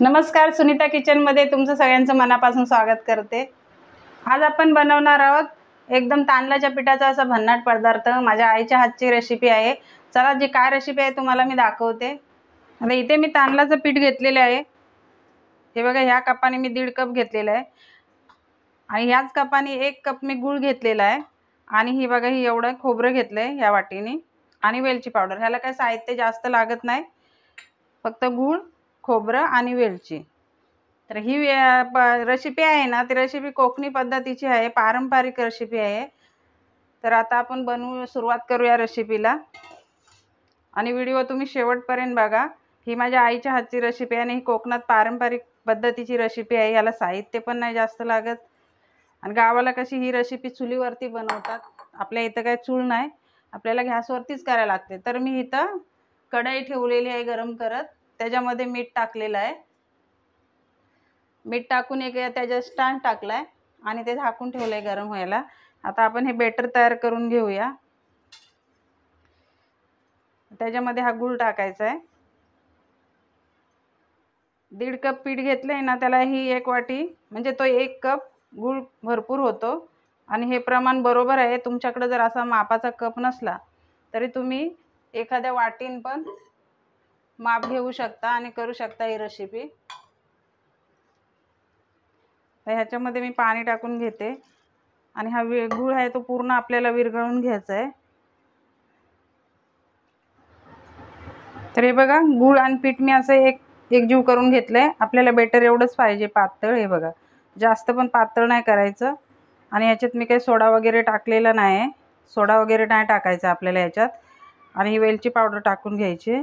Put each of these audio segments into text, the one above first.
नमस्कार, सुनीता किचनमध्ये तुमचं सगळ्यांचं मनापासून स्वागत करते। आज आपण बनवणार आहोत एकदम तांदळाच्या पिठाचा असा भन्नाट पदार्थ। माझ्या आईच्या हातची रेसिपी आहे। चला जी काय रेसिपी आहे तुम्हाला मी दाखवते। आता इथे मी तांदळाचं पीठ घेतलेले आहे। हे बघा, ह्या कपाने मी 1.5 कप घेतलेला आहे आणि ह्याच कपाने 1 कप मी गूळ घेतलेला आहे आणि ही बघा, ही एवढं खोबरं घेतलंय ह्या वाटीने आणि वेलची पावडर। ह्याला काय साहित्य जास्त लागत नाही, फक्त गूळ, खोबरं आणि वेलची। तर ही रेसिपी आहे ना, ती रेसिपी कोकणी पद्धतीची आहे, पारंपरिक रेसिपी आहे। तर आता आपण सुरुवात करूया रेसिपीला आणि व्हिडिओ तुम्ही शेवटपर्यंत बघा। ही माझ्या आईच्या हातची रेसिपी आहे आणि ही कोकणात पारंपरिक पद्धतीची रेसिपी आहे। याला साहित्य पण नाही जास्त लागत आणि गावाला कशी ही रेसिपी चुलीवरती बनवतात, आपल्या इथं काय चूल नाही, आपल्याला गॅसवरतीच करायला लागते। तर मी इथं कढई ठेवलेली आहे गरम करत, त्याच्यामध्ये मीठ टाकलेलं आहे। मीठ टाकून एक त्याच्या स्टँड टाकलाय आणि ते झाकून ठेवलंय गरम व्हायला। आता आपण हे बेटर तयार करून घेऊया। त्याच्यामध्ये हा गूळ टाकायचा आहे। 1.5 कप पीठ घेतलंय ना, त्याला ही 1 वाटी म्हणजे तो 1 कप गूळ भरपूर होतो आणि हे प्रमाण बरोबर आहे। तुमच्याकडे जर असा मापाचा कप नसला तरी तुम्ही एखाद्या वाटीन पण माप घेऊ शकता आणि करू शकता ही रेसिपी। तर ह्याच्यामध्ये मी पाणी टाकून घेते आणि हा गूळ आहे तो पूर्ण आपल्याला विरघळून घ्यायचा आहे। तर हे बघा, गूळ आणि पीठ मी असं एकजीव करून घेतलंय। आपल्याला बेटर एवढंच पाहिजे, पातळ। हे बघा, जास्त पण पातळ नाही करायचं आणि याच्यात मी काही सोडा वगैरे टाकलेला नाही, सोडा वगैरे नाही टाकायचा आपल्याला याच्यात। आणि ही वेलची पावडर टाकून घ्यायची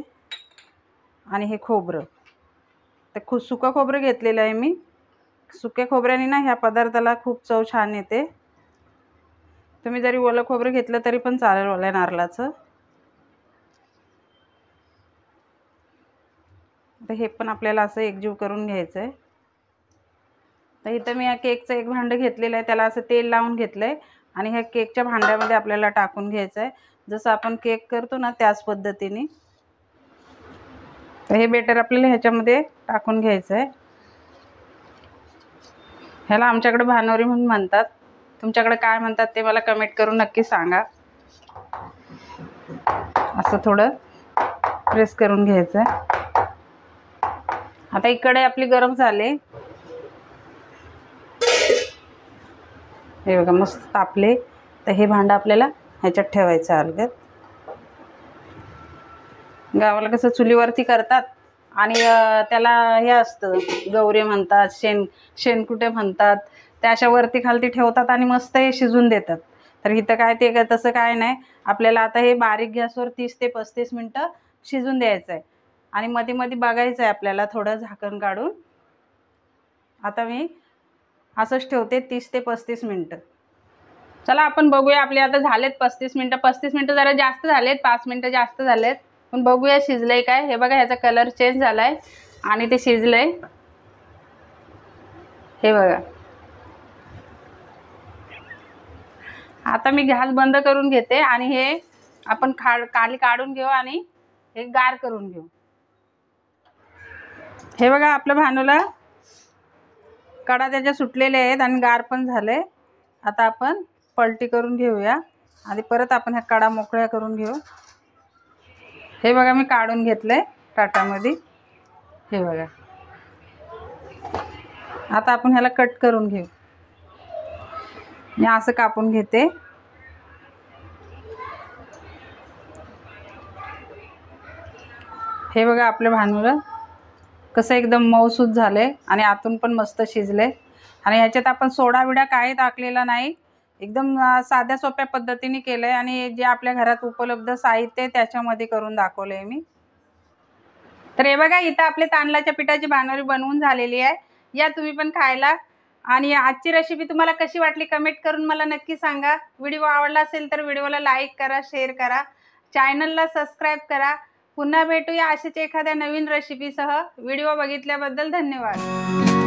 आणि हे खोबरं, तर सुकं खोबरं घेतलेलं आहे मी। सुक्या खोबऱ्याने ना ह्या पदार्थाला खूप चव छान येते। तुम्ही जरी ओलं खोबरं घेतलं तरी पण चालेल, ओल्या नारळाचं। तर हे पण आपल्याला असं एकजीव करून घ्यायचं आहे। तर इथं मी या केकचं एक भांडं घेतलेलं आहे, त्याला असं तेल लावून घेतलंय आणि ह्या केकच्या भांड्यामध्ये आपल्याला टाकून घ्यायचं आहे, जसं आपण केक करतो ना त्याच पद्धतीने। तर हे बेटर आपल्याला ह्याच्यामध्ये टाकून घ्यायचं आहे। ह्याला आमच्याकडे भानवरी म्हणून म्हणतात, तुमच्याकडे काय म्हणतात ते मला कमेंट करून नक्की सांगा। असं थोडं प्रेस करून घ्यायचं आहे। आता इकडे आपली गरम झाले, हे बघा मस्त तापले। तर हे भांडं आपल्याला ह्याच्यात ठेवायचं अलगद। गावाला कसं चुलीवरती करतात आणि त्याला हे असतं, गौरी म्हणतात, शेणकुटे म्हणतात, त्या अशा वरती खालती ठेवतात आणि मस्त हे शिजून देतात। तर इथं काय ते तसं काय नाही, आपल्याला आता हे बारीक गॅसवर 30 ते 35 मिनटं शिजून द्यायचं आहे आणि मध्ये मध्ये बघायचं आहे आपल्याला थोडं झाकण काढून। आता मी असंच ठेवते 30 ते 35 मिनटं। चला आपण बघूया, आपले आता झालेत 35 मिनटं। 35 मिनटं जरा जास्त झालेत, 5 मिनटं जास्त झालेत, पण बघूया शिजलंय काय। हे बघा, ह्याचा कलर चेंज झालाय आणि ते शिजलंय, हे बघा। आता मी गॅस बंद करून घेते आणि हे आपण खाली काढून घेऊ आणि हे गार करून घेऊ। हे बघा, आपलं भांडूला कडा त्याच्या सुटलेले आहेत आणि गार पण झाले। आता आपण पलटी करून घेऊया आणि परत आपण ह्या कडा मोकळ्या करून घेऊ। हे बघा, मी काढून घेतलंय ताटामध्ये, हे बघा। आता आपण ह्याला कट करून घेऊ। मी असं कापून घेते। हे बघा, आपलं भांडूला कसं एकदम मऊसूत झालंय आणि आतून पण मस्त शिजले आणि ह्याच्यात आपण सोडा बिडा काही टाकलेला नाही, एकदम साध्या सोप्या पद्धतीने केलंय आणि जे आपल्या घरात उपलब्ध साहित्य त्याच्यामध्ये करून दाखवलंय मी। तर हे बघा, इथं आपले तांदळाच्या पिठाची भानवरी बनवून झालेली आहे। या तुम्ही पण खायला आणि आजची रेसिपी तुम्हाला कशी वाटली कमेंट करून मला नक्की सांगा। व्हिडिओ आवडला असेल तर व्हिडिओला लाईक करा, शेअर करा, चॅनलला सबस्क्राईब करा। पुन्हा भेटूया अशाच एखाद्या नवीन रेसिपीसह। व्हिडिओ बघितल्याबद्दल धन्यवाद।